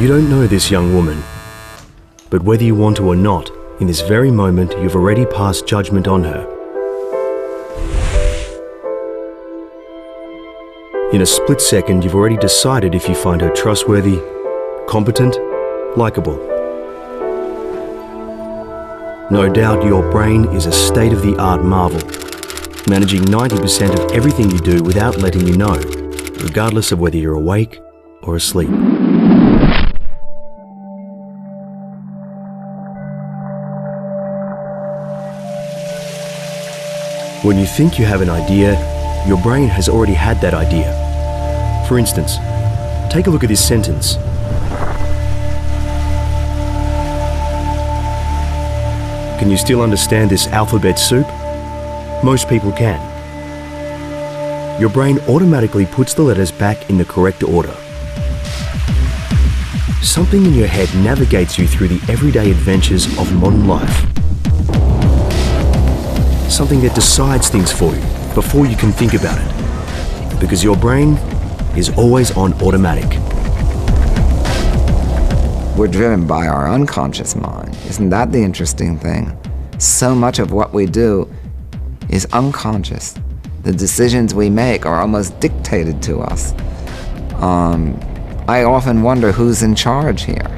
You don't know this young woman, but whether you want to or not, in this very moment you've already passed judgment on her. In a split second, you've already decided if you find her trustworthy, competent, likable. No doubt your brain is a state-of-the-art marvel, managing 90% of everything you do without letting you know, regardless of whether you're awake or asleep. When you think you have an idea, your brain has already had that idea. For instance, take a look at this sentence. Can you still understand this alphabet soup? Most people can. Your brain automatically puts the letters back in the correct order. Something in your head navigates you through the everyday adventures of modern life. Something that decides things for you before you can think about it. Because your brain is always on automatic. We're driven by our unconscious mind. Isn't that the interesting thing? So much of what we do is unconscious. The decisions we make are almost dictated to us. I often wonder who's in charge here.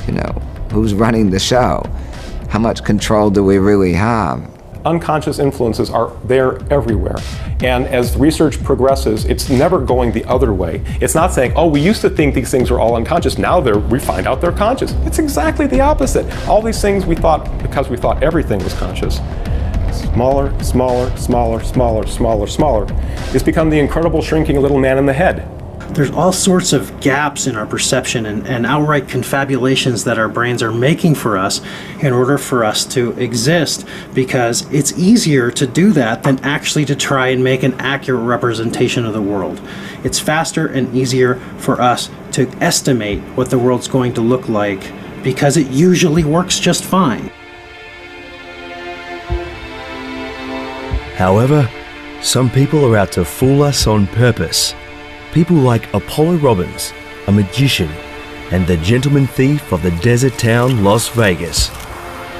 You know, who's running the show? How much control do we really have? Unconscious influences are there everywhere. And as research progresses, it's never going the other way. It's not saying, oh, we used to think these things were all unconscious, now we find out they're conscious. It's exactly the opposite. All these things we thought, because we thought everything was conscious, smaller, smaller, smaller, smaller, smaller, smaller. It's become the incredible shrinking little man in the head. There's all sorts of gaps in our perception and outright confabulations that our brains are making for us in order for us to exist, because it's easier to do that than actually to try and make an accurate representation of the world. It's faster and easier for us to estimate what the world's going to look like because it usually works just fine. However, some people are out to fool us on purpose. People like Apollo Robbins, a magician, and the gentleman thief of the desert town Las Vegas.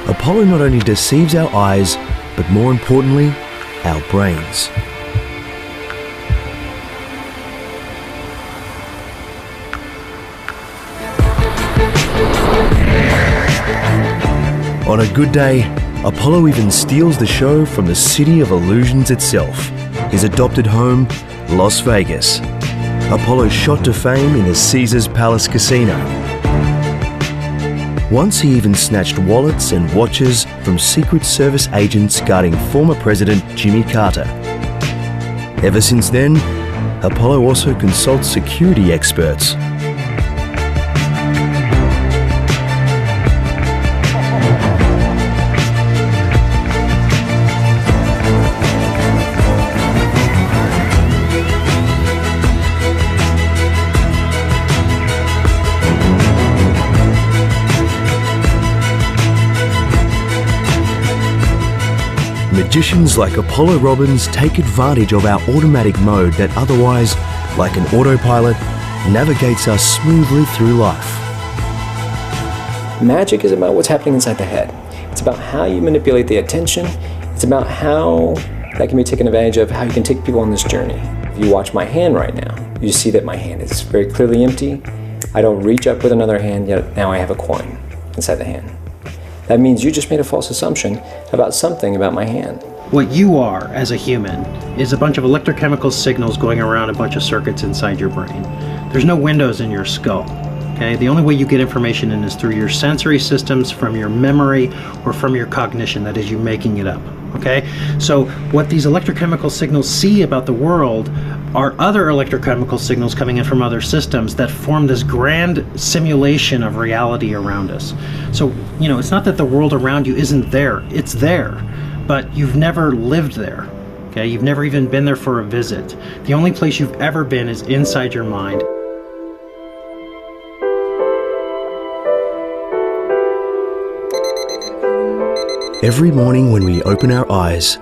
Apollo not only deceives our eyes, but more importantly, our brains. On a good day, Apollo even steals the show from the city of illusions itself, his adopted home, Las Vegas. Apollo shot to fame in the Caesars Palace Casino. Once he even snatched wallets and watches from Secret Service agents guarding former President Jimmy Carter. Ever since then, Apollo also consults security experts. Magicians like Apollo Robbins take advantage of our automatic mode that otherwise, like an autopilot, navigates us smoothly through life. Magic is about what's happening inside the head. It's about how you manipulate the attention. It's about how that can be taken advantage of, how you can take people on this journey. If you watch my hand right now, you see that my hand is very clearly empty. I don't reach up with another hand, yet now I have a coin inside the hand. That means you just made a false assumption about something about my hand. What you are as a human is a bunch of electrochemical signals going around a bunch of circuits inside your brain. There's no windows in your skull. Okay? The only way you get information in is through your sensory systems, from your memory, or from your cognition, that is, you making it up. Okay? So what these electrochemical signals see about the world are other electrochemical signals coming in from other systems that form this grand simulation of reality around us. So, you know, it's not that the world around you isn't there, it's there, but you've never lived there. Okay? You've never even been there for a visit. The only place you've ever been is inside your mind. Every morning when we open our eyes,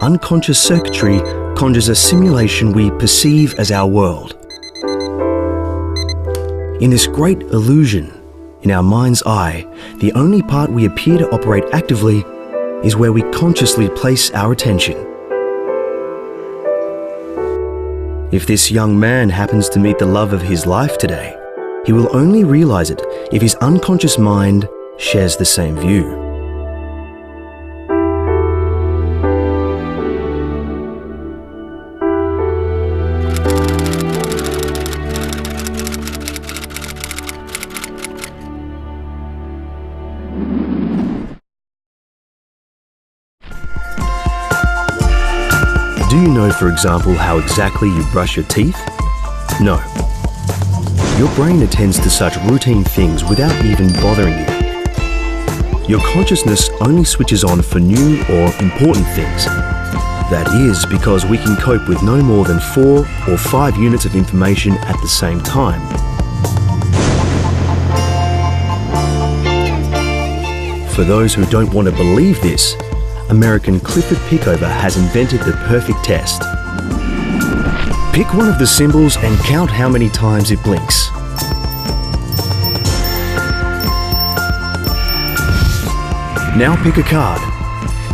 unconscious circuitry conjures a simulation we perceive as our world. In this great illusion, in our mind's eye, the only part we appear to operate actively is where we consciously place our attention. If this young man happens to meet the love of his life today, he will only realize it if his unconscious mind shares the same view. Do you know, for example, how exactly you brush your teeth? No. Your brain attends to such routine things without even bothering you. Your consciousness only switches on for new or important things. That is because we can cope with no more than 4 or 5 units of information at the same time. For those who don't want to believe this, American Clifford Pickover has invented the perfect test. Pick one of the symbols and count how many times it blinks. Now pick a card.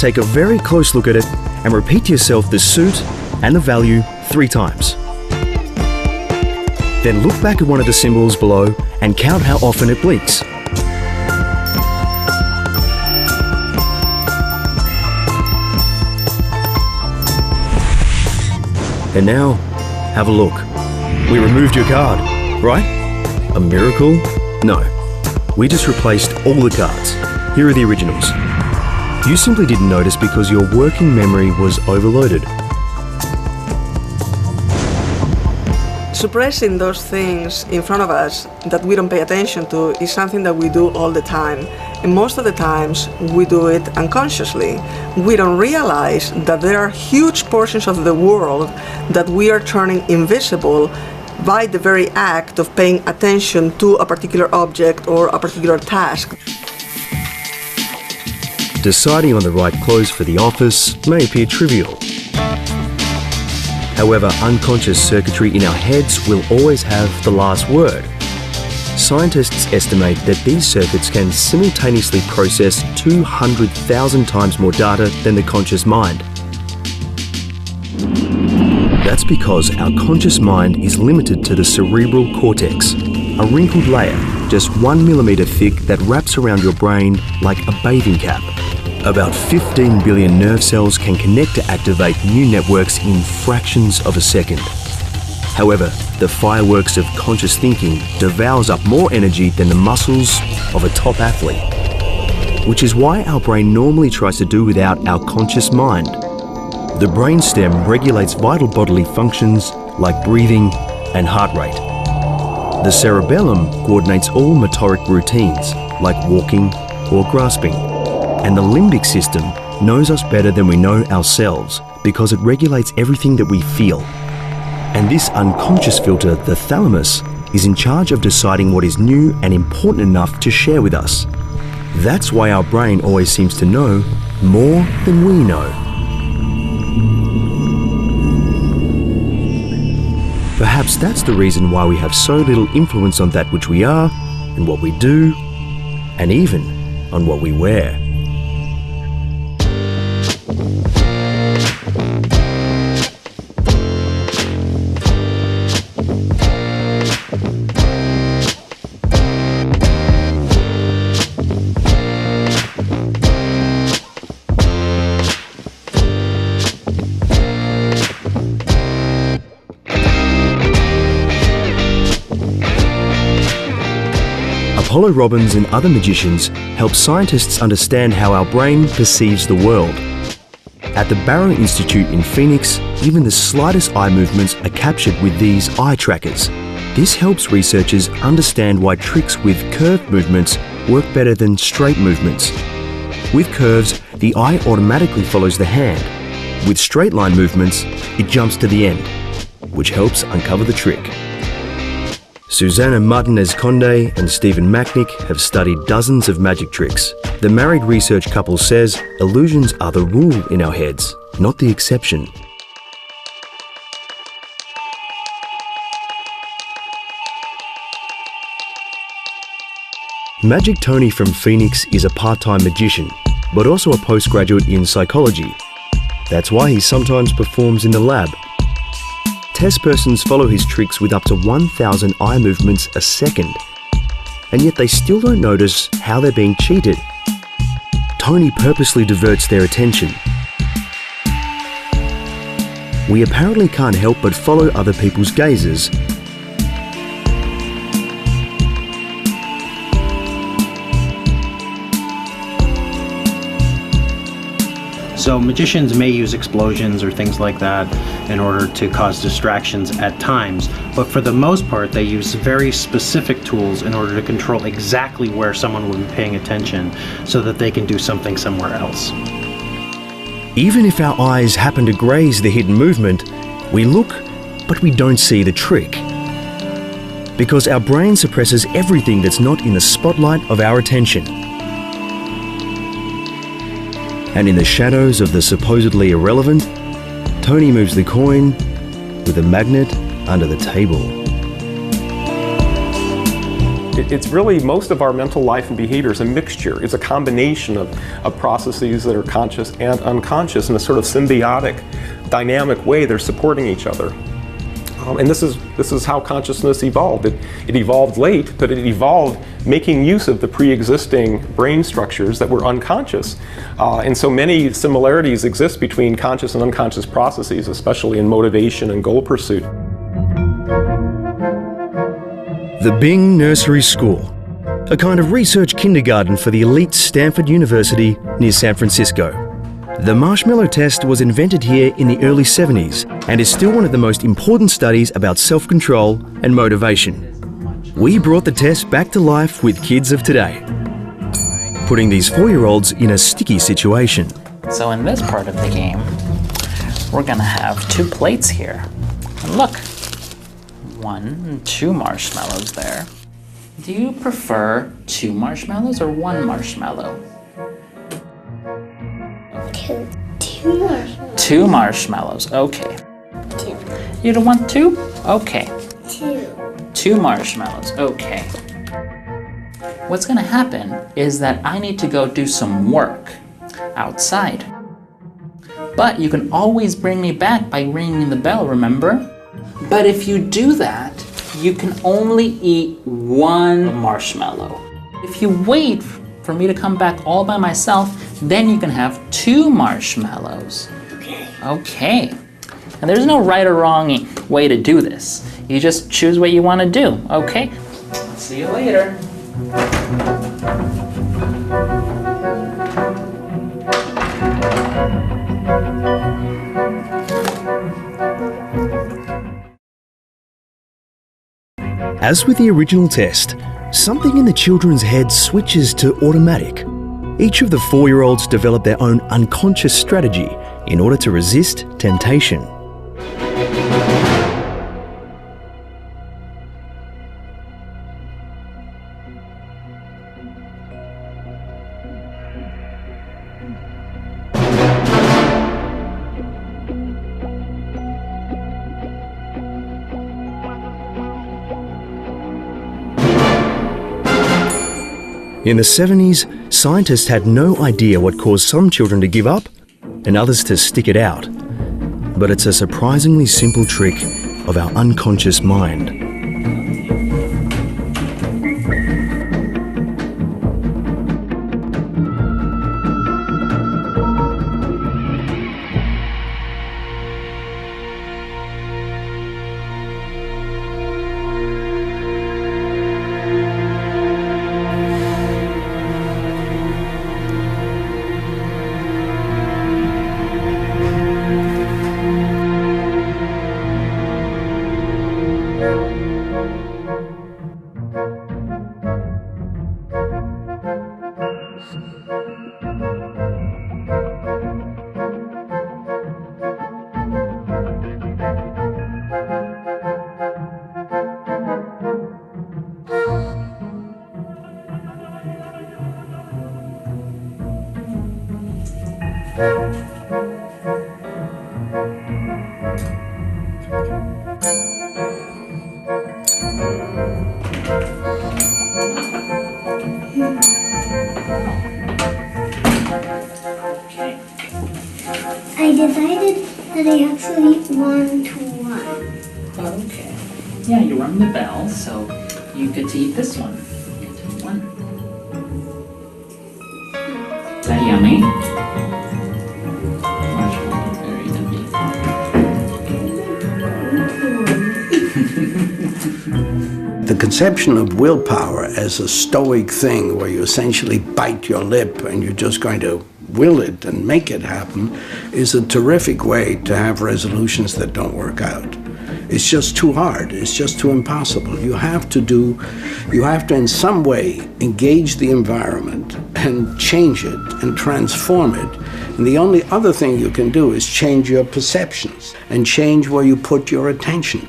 Take a very close look at it and repeat to yourself the suit and the value 3 times. Then look back at one of the symbols below and count how often it blinks. And now, have a look. We removed your card, right? A miracle? No. We just replaced all the cards. Here are the originals. You simply didn't notice because your working memory was overloaded. Suppressing those things in front of us that we don't pay attention to is something that we do all the time. And most of the times we do it unconsciously. We don't realize that there are huge portions of the world that we are turning invisible by the very act of paying attention to a particular object or a particular task. Deciding on the right clothes for the office may appear trivial. However, unconscious circuitry in our heads will always have the last word. Scientists estimate that these circuits can simultaneously process 200,000 times more data than the conscious mind. That's because our conscious mind is limited to the cerebral cortex, a wrinkled layer just 1 millimeter thick that wraps around your brain like a bathing cap. About 15 billion nerve cells can connect to activate new networks in fractions of a second. However, the fireworks of conscious thinking devours up more energy than the muscles of a top athlete, which is why our brain normally tries to do without our conscious mind. The brainstem regulates vital bodily functions like breathing and heart rate. The cerebellum coordinates all motoric routines like walking or grasping. And the limbic system knows us better than we know ourselves because it regulates everything that we feel. And this unconscious filter, the thalamus, is in charge of deciding what is new and important enough to share with us. That's why our brain always seems to know more than we know. Perhaps that's the reason why we have so little influence on that which we are and what we do, and even on what we wear. Apollo Robbins and other magicians help scientists understand how our brain perceives the world. At the Barrow Institute in Phoenix, even the slightest eye movements are captured with these eye trackers. This helps researchers understand why tricks with curved movements work better than straight movements. With curves, the eye automatically follows the hand. With straight line movements, it jumps to the end, which helps uncover the trick. Susana Martinez-Conde and Stephen Macknick have studied dozens of magic tricks. The married research couple says illusions are the rule in our heads, not the exception. Magic Tony from Phoenix is a part-time magician, but also a postgraduate in psychology. That's why he sometimes performs in the lab. Test persons follow his tricks with up to 1,000 eye movements a second, and yet they still don't notice how they're being cheated. Tony purposely diverts their attention. We apparently can't help but follow other people's gazes. So magicians may use explosions or things like that in order to cause distractions at times, but for the most part they use very specific tools in order to control exactly where someone will be paying attention so that they can do something somewhere else. Even if our eyes happen to graze the hidden movement, we look, but we don't see the trick. Because our brain suppresses everything that's not in the spotlight of our attention. And in the shadows of the supposedly irrelevant, Tony moves the coin with a magnet under the table. It's really, most of our mental life and behavior is a mixture. It's a combination of processes that are conscious and unconscious in a sort of symbiotic, dynamic way. They're supporting each other. And this is how consciousness evolved. It evolved late, but it evolved making use of the pre-existing brain structures that were unconscious. And so many similarities exist between conscious and unconscious processes, especially in motivation and goal pursuit. The Bing Nursery School, a kind of research kindergarten for the elite Stanford University near San Francisco. The marshmallow test was invented here in the early 70s and is still one of the most important studies about self-control and motivation. We brought the test back to life with kids of today, putting these 4-year-olds in a sticky situation. So in this part of the game, we're gonna have 2 plates here. And look, 1 and 2 marshmallows there. Do you prefer 2 marshmallows or 1 marshmallow? 2 marshmallows. 2 marshmallows, okay. 2. You don't want 2? Okay. 2. 2 marshmallows, okay. What's gonna happen is that I need to go do some work outside. But you can always bring me back by ringing the bell, remember? But if you do that, you can only eat 1 marshmallow. If you wait for me to come back all by myself, then you can have 2 marshmallows. Okay. Okay. And there's no right or wrong way to do this. You just choose what you want to do, okay? I'll see you later. As with the original test, something in the children's heads switches to automatic. Each of the 4-year-olds develop their own unconscious strategy in order to resist temptation. In the 70s, scientists had no idea what caused some children to give up and others to stick it out. But it's a surprisingly simple trick of our unconscious mind. Okay. I decided that I actually want to run. Okay. Yeah, you rung the bell, so you get to eat this one. One. Is that yummy? Very yummy. The conception of willpower as a stoic thing where you essentially bite your lip and you're just going to will it and make it happen is a terrific way to have resolutions that don't work out. It's just too hard. It's just too impossible. You have to in some way engage the environment and change it and transform it. And the only other thing you can do is change your perceptions and change where you put your attention.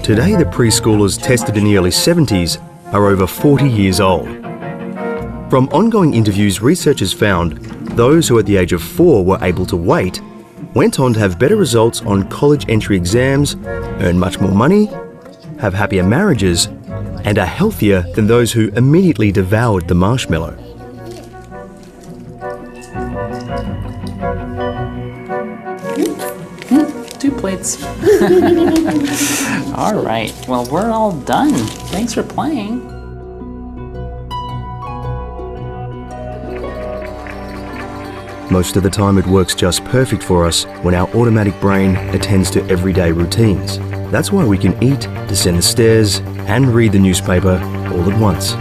Today, the preschoolers tested in the early 70s are over 40 years old. From ongoing interviews, researchers found those who at the age of 4 were able to wait went on to have better results on college entry exams, earn much more money, have happier marriages, and are healthier than those who immediately devoured the marshmallow. Two plates. All right, well, we're all done. Thanks for playing. Most of the time it works just perfect for us when our automatic brain attends to everyday routines. That's why we can eat, descend the stairs, and read the newspaper all at once.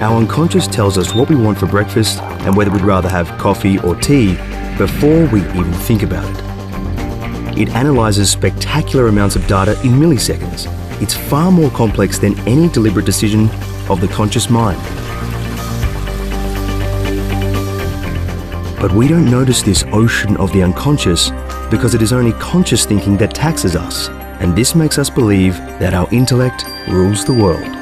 Our unconscious tells us what we want for breakfast and whether we'd rather have coffee or tea before we even think about it. It analyzes spectacular amounts of data in milliseconds. It's far more complex than any deliberate decision of the conscious mind. But we don't notice this ocean of the unconscious because it is only conscious thinking that taxes us, and this makes us believe that our intellect rules the world.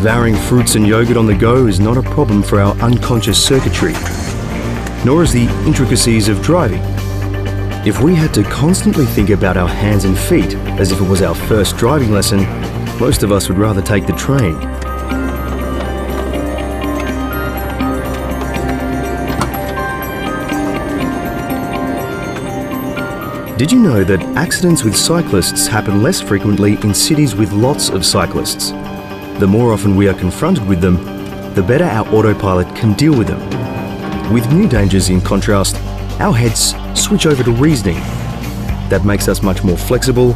Devouring fruits and yogurt on the go is not a problem for our unconscious circuitry, nor is the intricacies of driving. If we had to constantly think about our hands and feet as if it was our first driving lesson, most of us would rather take the train. Did you know that accidents with cyclists happen less frequently in cities with lots of cyclists? The more often we are confronted with them, the better our autopilot can deal with them. With new dangers, in contrast, our heads switch over to reasoning. That makes us much more flexible,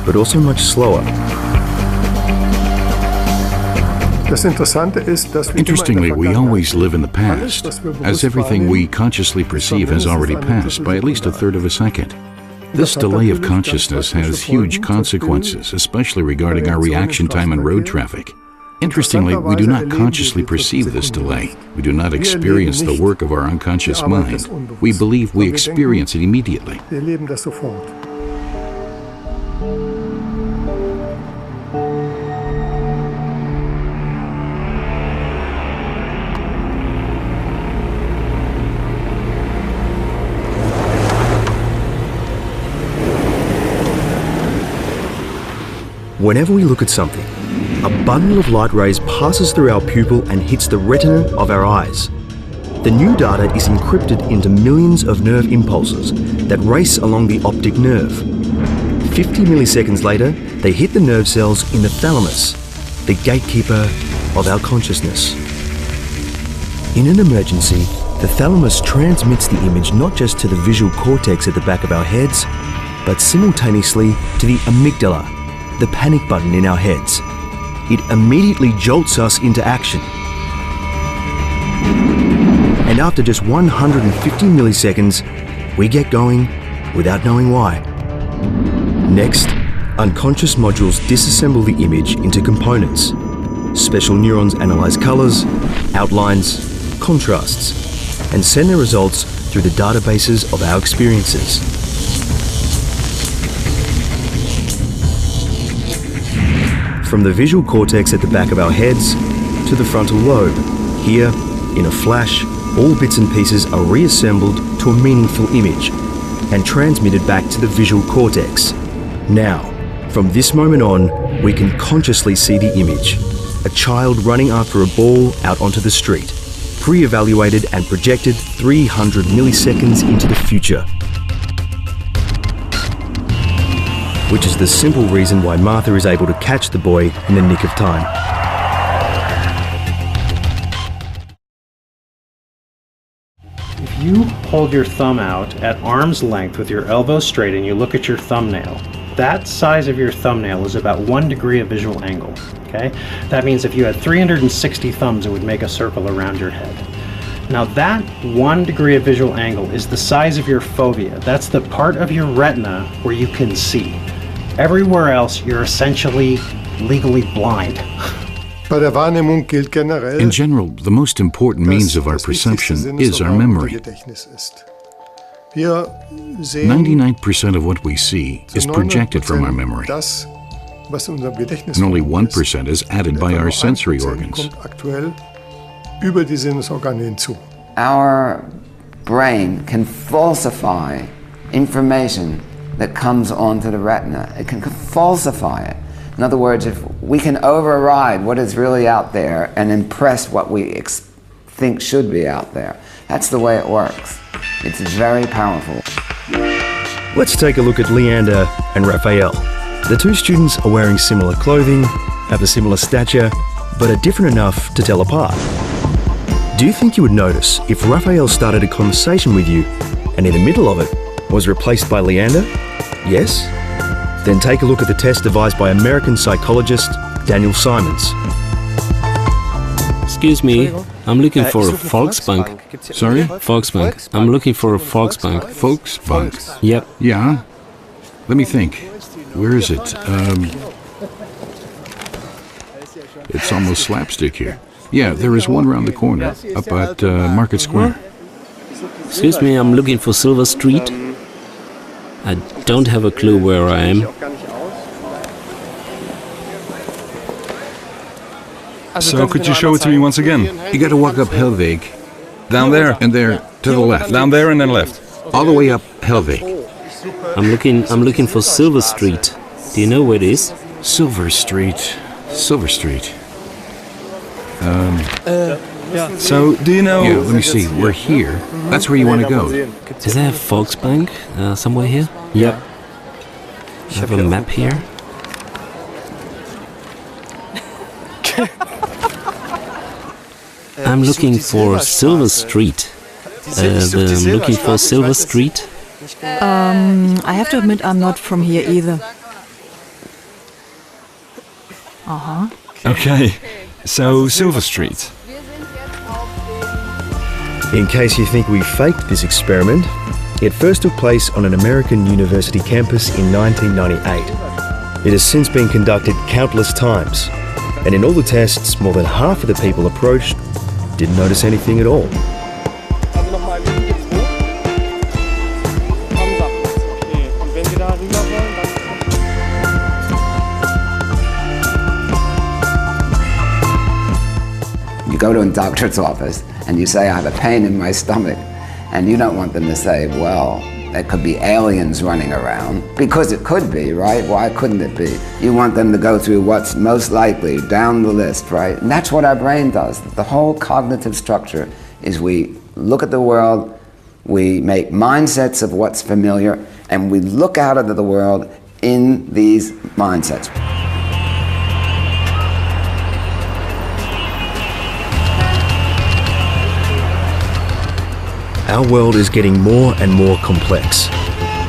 but also much slower. Interestingly, we always live in the past, as everything we consciously perceive has already passed by at least a third of a second. This delay of consciousness has huge consequences, especially regarding our reaction time in road traffic. Interestingly, we do not consciously perceive this delay. We do not experience the work of our unconscious mind. We believe we experience it immediately. Whenever we look at something, a bundle of light rays passes through our pupil and hits the retina of our eyes. The new data is encrypted into millions of nerve impulses that race along the optic nerve. 50 milliseconds later, they hit the nerve cells in the thalamus, the gatekeeper of our consciousness. In an emergency, the thalamus transmits the image not just to the visual cortex at the back of our heads, but simultaneously to the amygdala, the panic button in our heads. It immediately jolts us into action. And after just 150 milliseconds, we get going without knowing why. Next, unconscious modules disassemble the image into components. Special neurons analyze colours, outlines, contrasts, and send their results through the databases of our experiences. From the visual cortex at the back of our heads to the frontal lobe, here, in a flash, all bits and pieces are reassembled to a meaningful image and transmitted back to the visual cortex. Now, from this moment on, we can consciously see the image. A child running after a ball out onto the street, pre-evaluated and projected 300 milliseconds into the future. Which is the simple reason why Martha is able to catch the boy in the nick of time. If you hold your thumb out at arm's length with your elbow straight and you look at your thumbnail, that size of your thumbnail is about 1 degree of visual angle, okay? That means if you had 360 thumbs, it would make a circle around your head. Now that 1 degree of visual angle is the size of your fovea. That's the part of your retina where you can see. Everywhere else, you're essentially legally blind. In general, the most important means of our perception is our memory. 99% of what we see is projected from our memory, and only 1% is added by our sensory organs. Our brain can falsify information that comes onto the retina. It can falsify it. In other words, if we can override what is really out there and impress what we think should be out there. That's the way it works. It's very powerful. Let's take a look at Leander and Raphael. The two students are wearing similar clothing, have a similar stature, but are different enough to tell apart. Do you think you would notice if Raphael started a conversation with you and in the middle of it was replaced by Leander? Yes? Then take a look at the test devised by American psychologist Daniel Simons. Excuse me, I'm looking for a Volksbank. Sorry? Volksbank. I'm looking for a Volksbank. Volksbank? Yep. Yeah? Let me think. Where is it? It's almost slapstick here. Yeah, there is one around the corner, up at Market Square. Excuse me, I'm looking for Silver Street. I don't have a clue where I am. So could you show it to me once again? You gotta walk up Helweg. Down there? And there, to the left. Down there and then left. All the way up Helweg. I'm looking for Silver Street. Do you know where it is? Silver Street. Silver Street. So, do you know... Yeah, let me see. We're here. That's where you want to go. Is there a Volksbank somewhere here? Yep. I have a map here. I'm looking for Silver Street. I'm looking for Silver Street. I have to admit I'm not from here either. Okay, so Silver Street. In case you think we faked this experiment, it first took place on an American university campus in 1998. It has since been conducted countless times, and in all the tests, more than half of the people approached didn't notice anything at all. You go to a doctor's office and you say, I have a pain in my stomach, and you don't want them to say, well, there could be aliens running around, because it could be, right? Why couldn't it be? You want them to go through what's most likely down the list, right? And that's what our brain does. The whole cognitive structure is we look at the world, we make mindsets of what's familiar, and we look out into the world in these mindsets. Our world is getting more and more complex.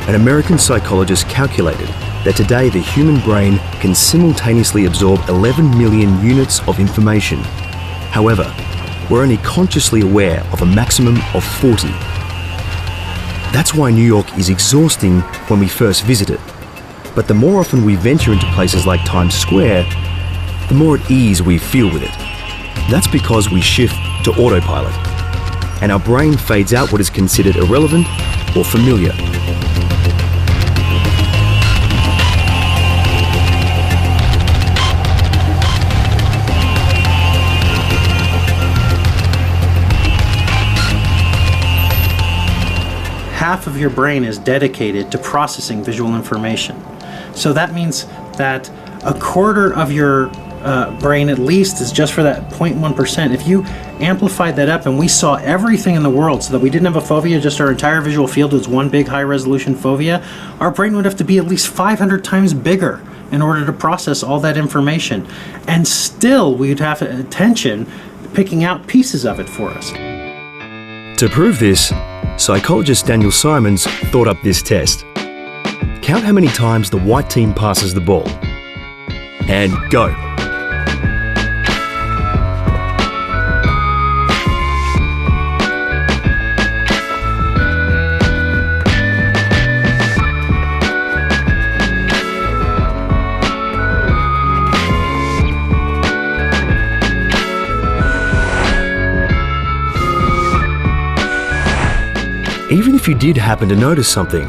An American psychologist calculated that today the human brain can simultaneously absorb 11 million units of information. However, we're only consciously aware of a maximum of 40. That's why New York is exhausting when we first visit it. But the more often we venture into places like Times Square, the more at ease we feel with it. That's because we shift to autopilot, and our brain fades out what is considered irrelevant or familiar. Half of your brain is dedicated to processing visual information. So that means that a quarter of your brain at least is just for that 0.1%. If you amplified that up and we saw everything in the world so that we didn't have a fovea, just our entire visual field was one big high-resolution fovea, our brain would have to be at least 500 times bigger in order to process all that information. And still we'd have attention picking out pieces of it for us. To prove this, psychologist Daniel Simons thought up this test. Count how many times the white team passes the ball. And go. Even if you did happen to notice something,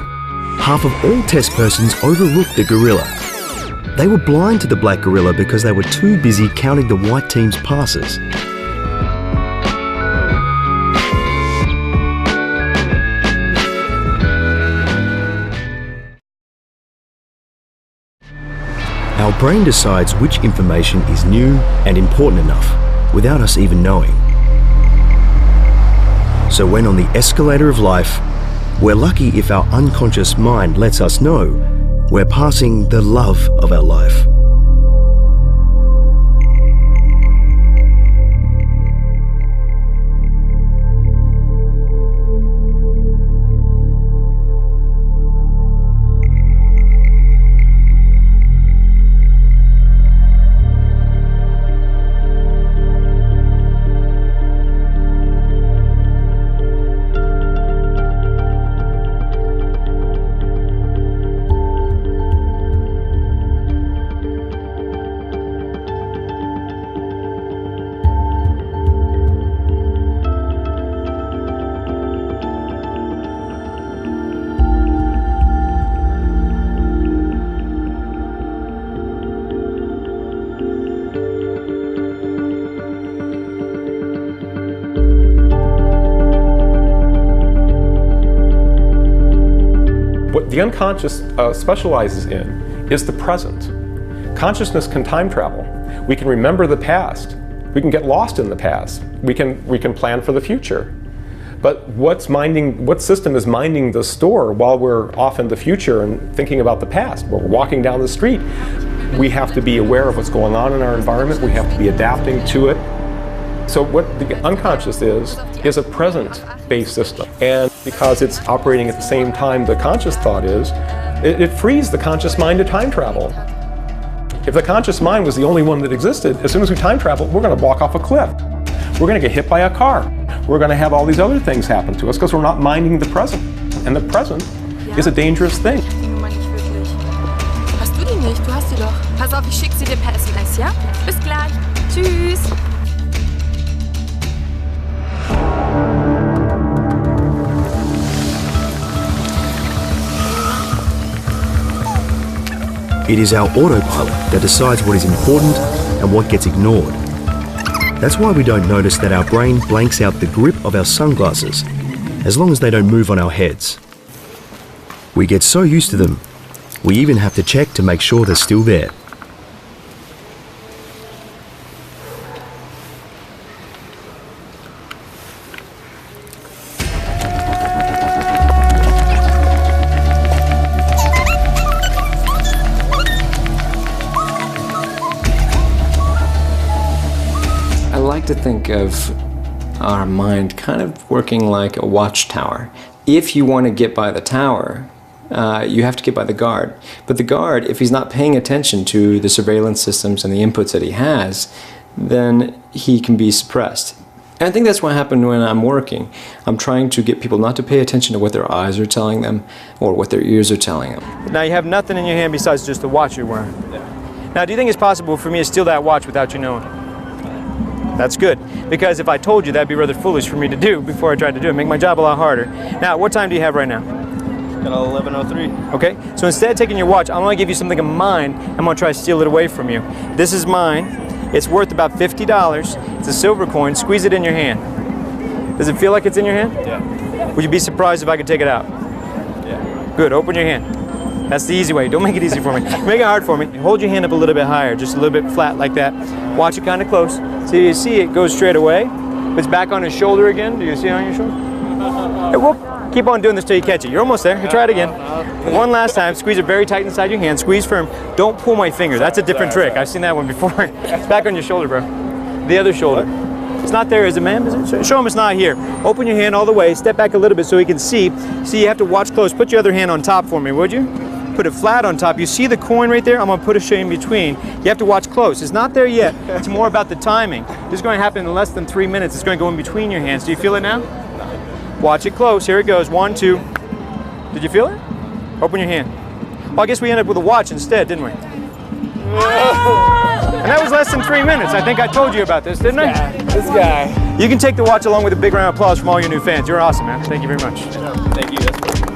half of all test persons overlooked the gorilla. They were blind to the black gorilla because they were too busy counting the white team's passes. Our brain decides which information is new and important enough without us even knowing. So when on the escalator of life, we're lucky if our unconscious mind lets us know we're passing the love of our life. What the unconscious specializes in is the present. Consciousness can time travel. We can remember the past. We can get lost in the past. We can plan for the future. But what system is minding the store while we're off in the future and thinking about the past? While we're walking down the street, we have to be aware of what's going on in our environment. We have to be adapting to it. So what the unconscious is a present-based system. And because it's operating at the same time the conscious thought is, it frees the conscious mind to time travel. If the conscious mind was the only one that existed, as soon as we time travel, we're going to walk off a cliff. We're going to get hit by a car. We're going to have all these other things happen to us because we're not minding the present. And the present is a dangerous thing. Hast du die nicht? Du hast sie doch. Pass auf, ich schicke sie dir per SMS, ja? Bis gleich. Tschüss. It is our autopilot that decides what is important and what gets ignored. That's why we don't notice that our brain blanks out the grip of our sunglasses as long as they don't move on our heads. We get so used to them, we even have to check to make sure they're still there. To think of our mind kind of working like a watchtower. If you want to get by the tower, you have to get by the guard. But the guard, if he's not paying attention to the surveillance systems and the inputs that he has, then he can be suppressed. And I think that's what happened when I'm working. I'm trying to get people not to pay attention to what their eyes are telling them or what their ears are telling them. Now you have nothing in your hand besides just the watch you're wearing. Yeah. Now, do you think it's possible for me to steal that watch without you knowing? That's good, because if I told you, that'd be rather foolish for me to do before I tried to do it. Make my job a lot harder. Now, what time do you have right now? Got 11:03. Okay, so instead of taking your watch, I'm going to give you something of mine. I'm going to try to steal it away from you. This is mine. It's worth about $50. It's a silver coin. Squeeze it in your hand. Does it feel like it's in your hand? Yeah. Would you be surprised if I could take it out? Yeah. Good, open your hand. That's the easy way. Don't make it easy for me. Make it hard for me. Hold your hand up a little bit higher, just a little bit flat like that. Watch it kind of close. So you see it goes straight away. It's back on his shoulder again. Do you see it on your shoulder? Hey, whoop. Keep on doing this till you catch it. You're almost there. You try it again. One last time. Squeeze it very tight inside your hand. Squeeze firm. Don't pull my finger. That's a different trick. I've seen that one before. It's back on your shoulder, bro. The other shoulder. It's not there, is it, ma'am? Show him it's not here. Open your hand all the way. Step back a little bit so he can see. See, you have to watch close. Put your other hand on top for me, would you? Put it flat on top. You see the coin right there? I'm going to put a shade in between. You have to watch close. It's not there yet. It's more about the timing. This is going to happen in less than 3 minutes. It's going to go in between your hands. Do you feel it now? Watch it close. Here it goes. 1, 2. Did you feel it? Open your hand. Well, I guess we ended up with a watch instead, didn't we? And that was less than 3 minutes. I think I told you about this, didn't I? This guy. You can take the watch along with a big round of applause from all your new fans. You're awesome, man. Thank you very much. Thank you. That's perfect.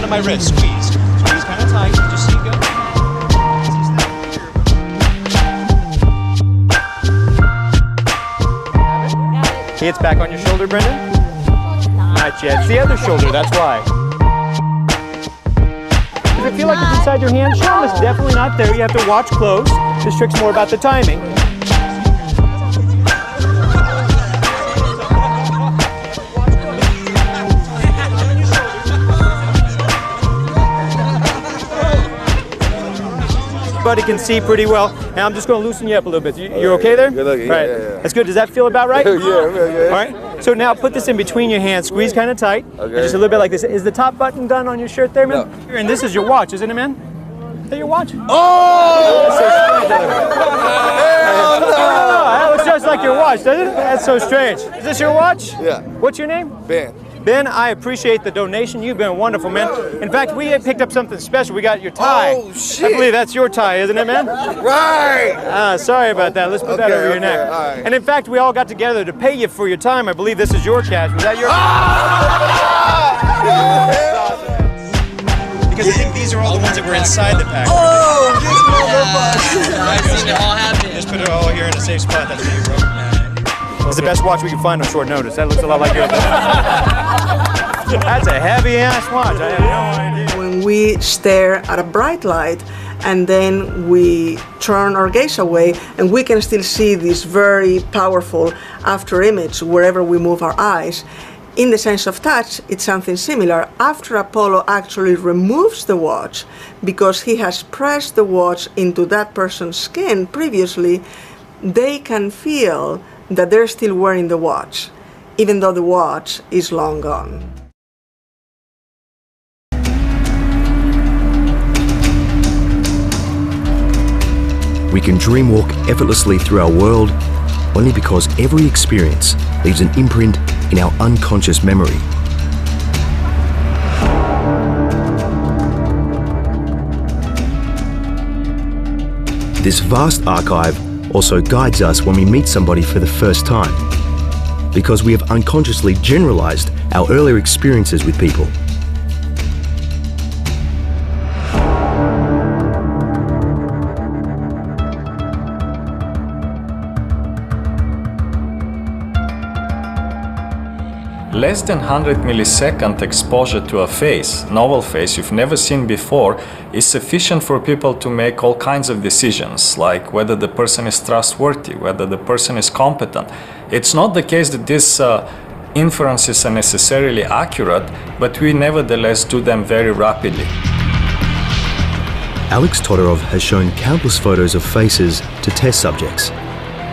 My wrist, squeeze kind of tight, just see it go. It's back on your shoulder, Brendan? Not yet, it's the other shoulder, that's why. Does it feel like it's inside your hand? Sure, it's definitely not there, you have to watch close. This trick's more about the timing. Everybody can see pretty well. And I'm just going to loosen you up a little bit. You're okay there? Good looking. Right. Yeah. That's good. Does that feel about right? Yeah, real good. All right. So now put this in between your hands. Squeeze kind of tight. Okay. Just a little bit like this. Is the top button done on your shirt there, man? No. And this is your watch, isn't it, man? Is that your watch? Oh! That looks just like your watch, doesn't it? That's so strange. Is this your watch? Yeah. What's your name? Ben. Ben, I appreciate the donation. You've been wonderful, man. In fact, we had picked up something special. We got your tie. Oh, shit. I believe that's your tie, isn't it, man? Right. Sorry about that. Let's put that over your neck. All right. And in fact, we all got together to pay you for your time. I believe this is your cash. Was that your Because I think these are all the ones that were inside the pack. Oh, this motherfucker. I've seen it all happen. Just put it all here in a safe spot. That's for you, bro. It's the best watch we can find on short notice. That looks a lot like yours. That's a heavy-ass watch. I have no idea. When we stare at a bright light and then we turn our gaze away and we can still see this very powerful after image wherever we move our eyes. In the sense of touch, it's something similar. After Apollo actually removes the watch because he has pressed the watch into that person's skin previously, they can feel that they're still wearing the watch, even though the watch is long gone. We can dreamwalk effortlessly through our world only because every experience leaves an imprint in our unconscious memory. This vast archive also guides us when we meet somebody for the first time, because we have unconsciously generalized our earlier experiences with people. Less than 100 millisecond exposure to a face, novel face you've never seen before, is sufficient for people to make all kinds of decisions, like whether the person is trustworthy, whether the person is competent. It's not the case that this inferences are necessarily accurate, but we nevertheless do them very rapidly. Alex Todorov has shown countless photos of faces to test subjects.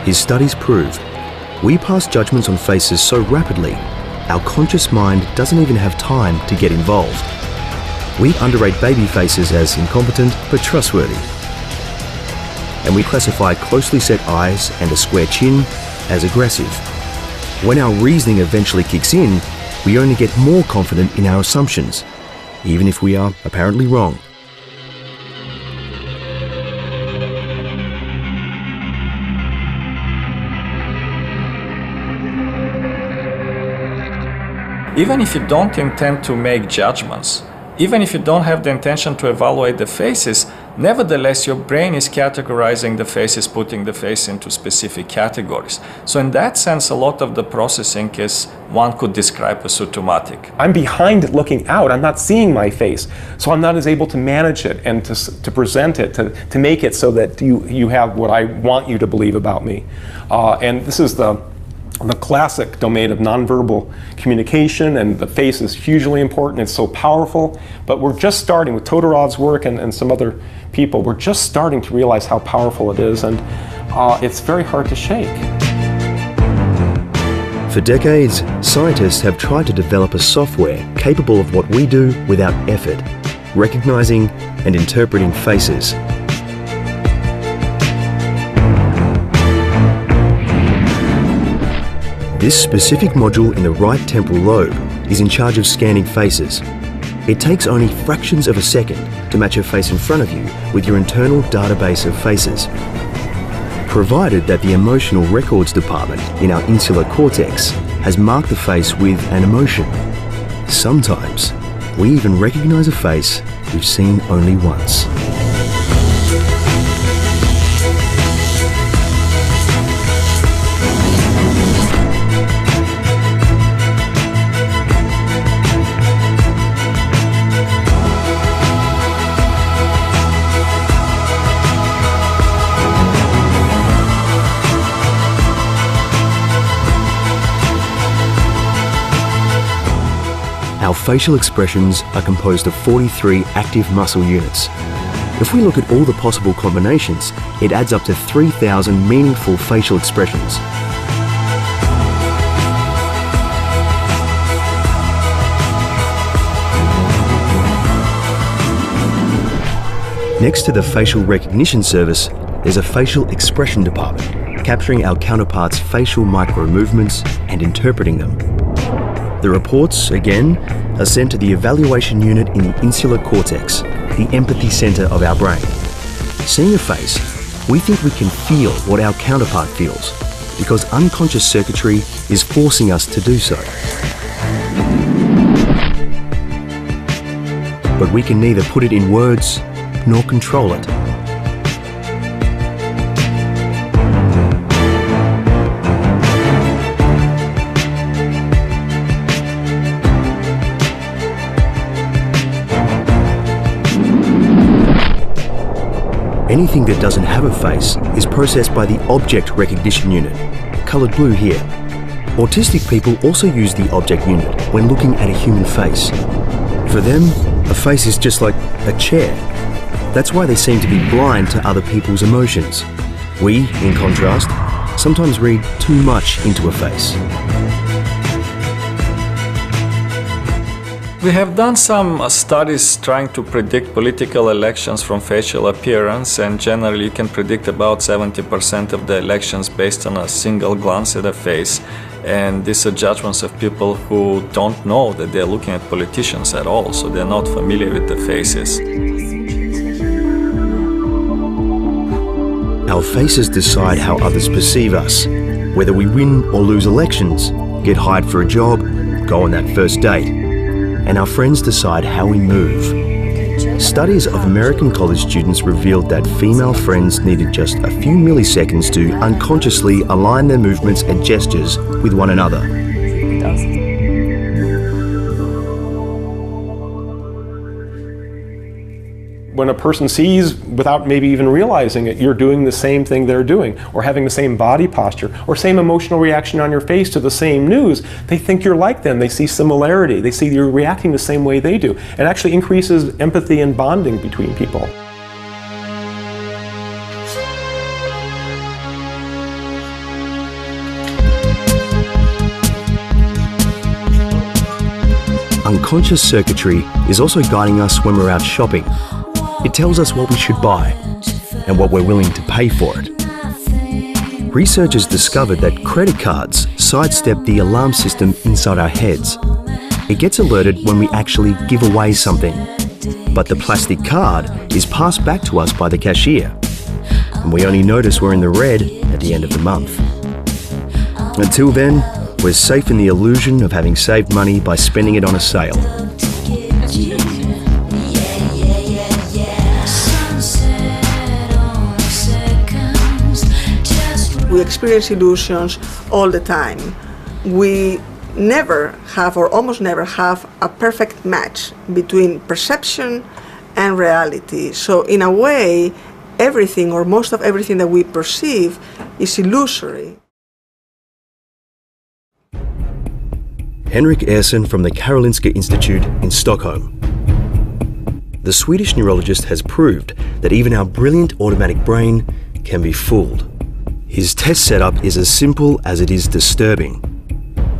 His studies prove we pass judgments on faces so rapidly, our conscious mind doesn't even have time to get involved. We underrate baby faces as incompetent but trustworthy. And we classify closely set eyes and a square chin as aggressive. When our reasoning eventually kicks in, we only get more confident in our assumptions, even if we are apparently wrong. Even if you don't intend to make judgments, even if you don't have the intention to evaluate the faces, nevertheless your brain is categorizing the faces, putting the face into specific categories. So in that sense, a lot of the processing is, one could describe as automatic. I'm behind it looking out, I'm not seeing my face, so I'm not as able to manage it and to present it, to make it so that you have what I want you to believe about me. And this is the classic domain of nonverbal communication, and the face is hugely important. It's so powerful, but we're just starting with Todorov's work and some other people. We're just starting to realize how powerful it is, and it's very hard to shake. For decades, scientists have tried to develop a software capable of what we do without effort, recognizing and interpreting faces. This specific module in the right temporal lobe is in charge of scanning faces. It takes only fractions of a second to match a face in front of you with your internal database of faces. Provided that the emotional records department in our insular cortex has marked the face with an emotion. Sometimes, we even recognize a face we've seen only once. Our facial expressions are composed of 43 active muscle units. If we look at all the possible combinations, it adds up to 3,000 meaningful facial expressions. Next to the facial recognition service, there's a facial expression department, capturing our counterparts' facial micro-movements and interpreting them. The reports, again, are sent to the evaluation unit in the insular cortex, the empathy center of our brain. Seeing a face, we think we can feel what our counterpart feels, because unconscious circuitry is forcing us to do so. But we can neither put it in words nor control it. Anything that doesn't have a face is processed by the object recognition unit, coloured blue here. Autistic people also use the object unit when looking at a human face. For them, a face is just like a chair. That's why they seem to be blind to other people's emotions. We, in contrast, sometimes read too much into a face. We have done some studies trying to predict political elections from facial appearance, and generally you can predict about 70% of the elections based on a single glance at a face. And these are judgments of people who don't know that they're looking at politicians at all, so they're not familiar with the faces. Our faces decide how others perceive us, whether we win or lose elections, get hired for a job, go on that first date. And our friends decide how we move. Studies of American college students revealed that female friends needed just a few milliseconds to unconsciously align their movements and gestures with one another. When a person sees, without maybe even realizing it, you're doing the same thing they're doing, or having the same body posture, or same emotional reaction on your face to the same news, they think you're like them. They see similarity. They see you're reacting the same way they do. It actually increases empathy and bonding between people. Unconscious circuitry is also guiding us when we're out shopping. It tells us what we should buy and what we're willing to pay for it. Researchers discovered that credit cards sidestep the alarm system inside our heads. It gets alerted when we actually give away something, but the plastic card is passed back to us by the cashier, and we only notice we're in the red at the end of the month. Until then, we're safe in the illusion of having saved money by spending it on a sale. We experience illusions all the time. We never have, or almost never have, a perfect match between perception and reality. So in a way, everything, or most of everything that we perceive, is illusory. Henrik Ehrson from the Karolinska Institute in Stockholm. The Swedish neurologist has proved that even our brilliant automatic brain can be fooled. His test setup is as simple as it is disturbing.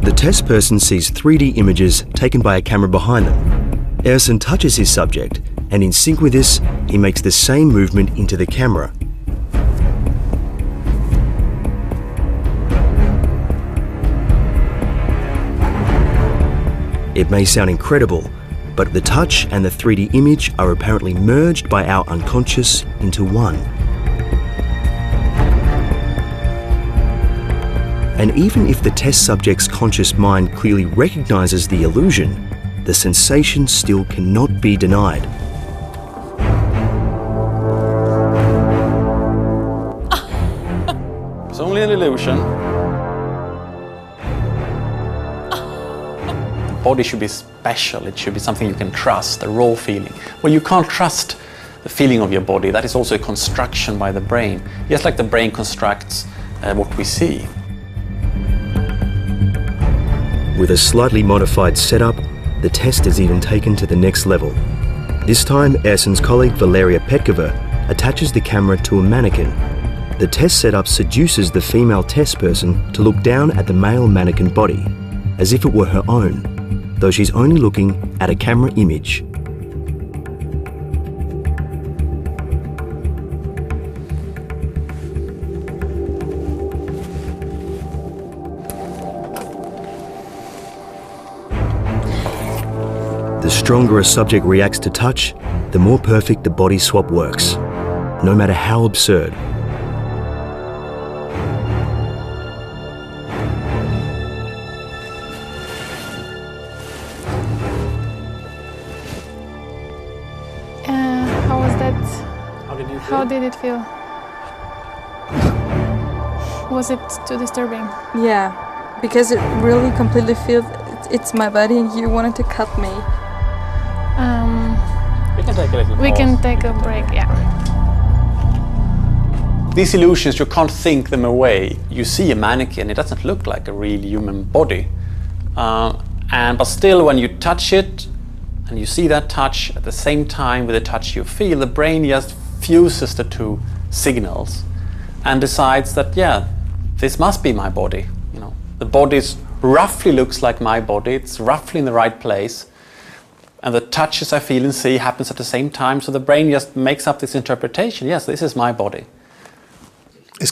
The test person sees 3D images taken by a camera behind them. Ehrson touches his subject, and in sync with this, he makes the same movement into the camera. It may sound incredible, but the touch and the 3D image are apparently merged by our unconscious into one. And even if the test subject's conscious mind clearly recognizes the illusion, the sensation still cannot be denied. It's only an illusion. The body should be special. It should be something you can trust, a raw feeling. Well, you can't trust the feeling of your body. That is also a construction by the brain, just like the brain constructs what we see. With a slightly modified setup, the test is even taken to the next level. This time, Ehrson's colleague Valeria Petkova attaches the camera to a mannequin. The test setup seduces the female test person to look down at the male mannequin body, as if it were her own, though she's only looking at a camera image. The stronger a subject reacts to touch, the more perfect the body swap works, no matter how absurd. How was that? How did you feel? How did it feel? Was it too disturbing? Yeah, because it really completely feels it's my body and you wanted to cut me. We can take a little We pause. can take a break, yeah. These illusions, you can't think them away. You see a mannequin, it doesn't look like a real human body. But still, when you touch it, and you see that touch at the same time with the touch you feel, the brain just fuses the two signals and decides that, yeah, this must be my body. You know, the body roughly looks like my body, it's roughly in the right place, and the touches I feel and see happens at the same time, so the brain just makes up this interpretation, yes, this is my body. There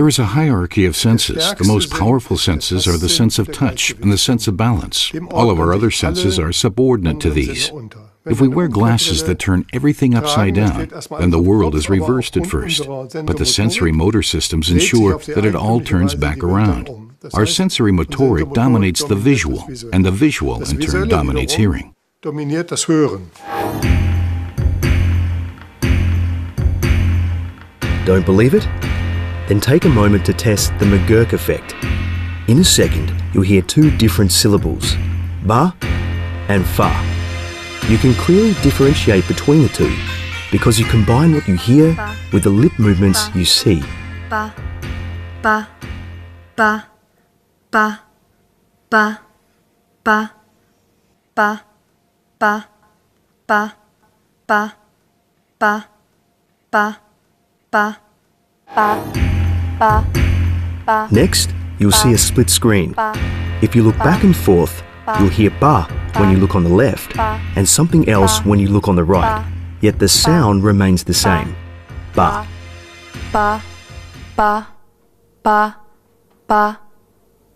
is a hierarchy of senses. The most powerful senses are the sense of touch and the sense of balance. All of our other senses are subordinate to these. If we wear glasses that turn everything upside down, then the world is reversed at first. But the sensory motor systems ensure that it all turns back around. Our sensory motoric dominates the visual, and the visual in turn dominates hearing. Don't believe it? Then take a moment to test the McGurk effect. In a second, you'll hear two different syllables, ba and fa. You can clearly differentiate between the two because you combine what you hear with the lip movements you see. Ba, ba, ba, ba, ba, ba, ba, ba, ba, ba, ba, ba, ba, ba, ba, ba. Next, you'll see a split screen. If you look back and forth, you'll hear ba when you look on the left and something else when you look on the right, yet the sound remains the same. Ba. Ba, ba, ba, ba,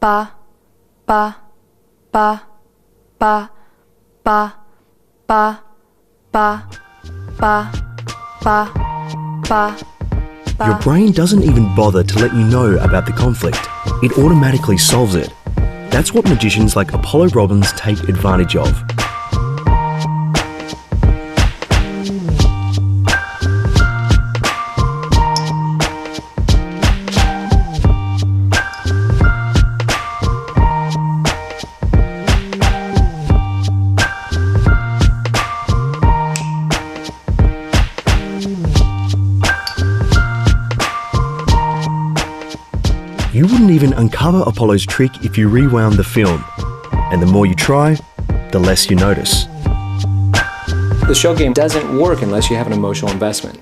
ba, ba, ba, ba, ba, ba, ba, ba, ba, ba. Your brain doesn't even bother to let you know about the conflict. It automatically solves it. That's what magicians like Apollo Robbins take advantage of. You wouldn't even uncover Apollo's trick if you rewound the film. And the more you try, the less you notice. The shell game doesn't work unless you have an emotional investment.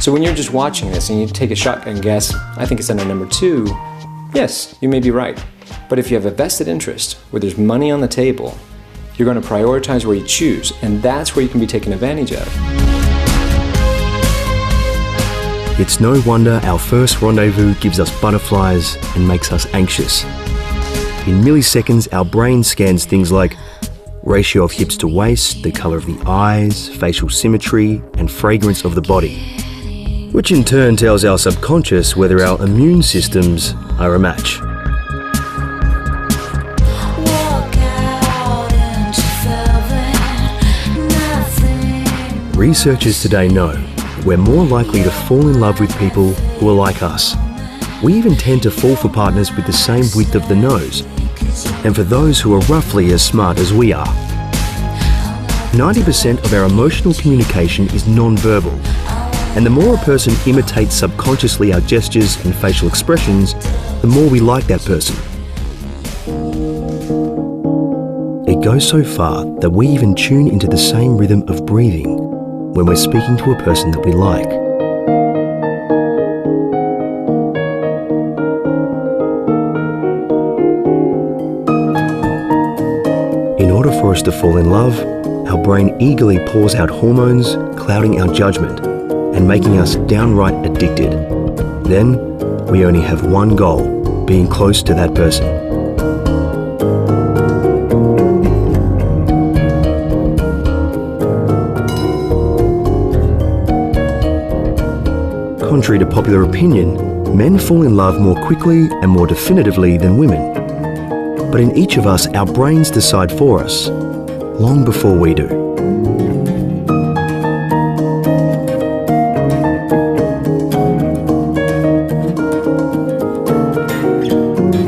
So when you're just watching this and you take a shotgun guess, I think it's under number 2, yes, you may be right. But if you have a vested interest, where there's money on the table, you're going to prioritize where you choose, and that's where you can be taken advantage of. It's no wonder our first rendezvous gives us butterflies and makes us anxious. In milliseconds, our brain scans things like ratio of hips to waist, the colour of the eyes, facial symmetry, and fragrance of the body, which in turn tells our subconscious whether our immune systems are a match. Researchers today know we're more likely to fall in love with people who are like us. We even tend to fall for partners with the same width of the nose, and for those who are roughly as smart as we are. 90% of our emotional communication is non-verbal, and the more a person imitates subconsciously our gestures and facial expressions, the more we like that person. It goes so far that we even tune into the same rhythm of breathing when we're speaking to a person that we like. In order for us to fall in love, our brain eagerly pours out hormones, clouding our judgment and making us downright addicted. Then, we only have one goal, being close to that person. Contrary to popular opinion, men fall in love more quickly and more definitively than women. But in each of us, our brains decide for us, long before we do.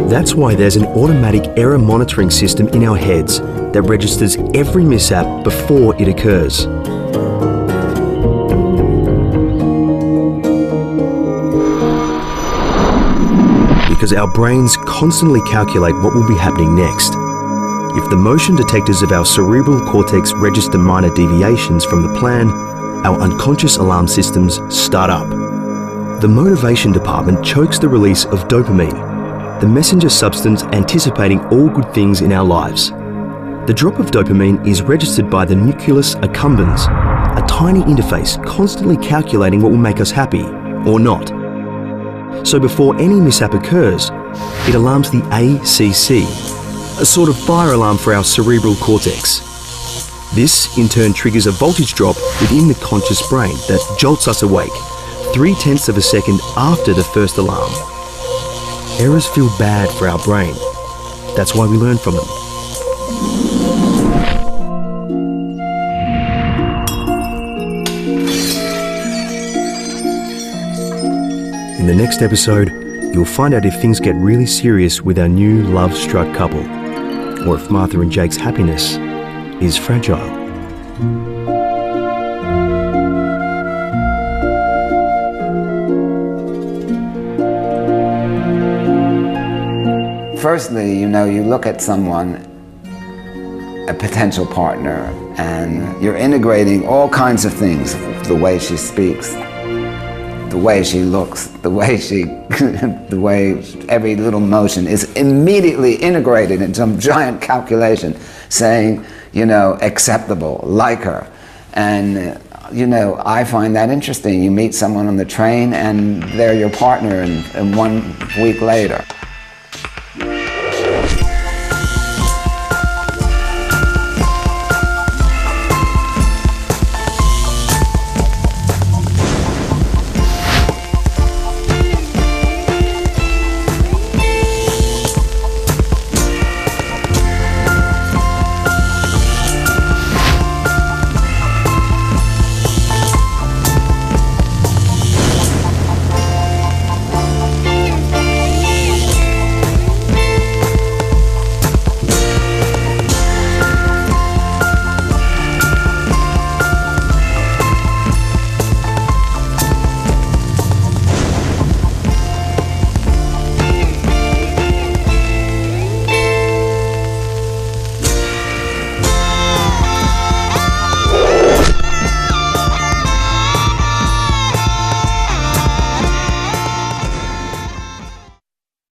That's why there's an automatic error monitoring system in our heads that registers every mishap before it occurs. Because our brains constantly calculate what will be happening next. If the motion detectors of our cerebral cortex register minor deviations from the plan, our unconscious alarm systems start up. The motivation department chokes the release of dopamine, the messenger substance anticipating all good things in our lives. The drop of dopamine is registered by the nucleus accumbens, a tiny interface constantly calculating what will make us happy or not. So before any mishap occurs, it alarms the ACC, a sort of fire alarm for our cerebral cortex. This in turn triggers a voltage drop within the conscious brain that jolts us awake 0.3 of a second after the first alarm. Errors feel bad for our brain. That's why we learn from them. In the next episode, you'll find out if things get really serious with our new love-struck couple, or if Martha and Jake's happiness is fragile. Firstly, you look at someone, a potential partner, and you're integrating all kinds of things, the way she speaks, the way she looks, the way every little motion is immediately integrated in some giant calculation saying, acceptable, like her. And, I find that interesting. You meet someone on the train and they're your partner and 1 week later.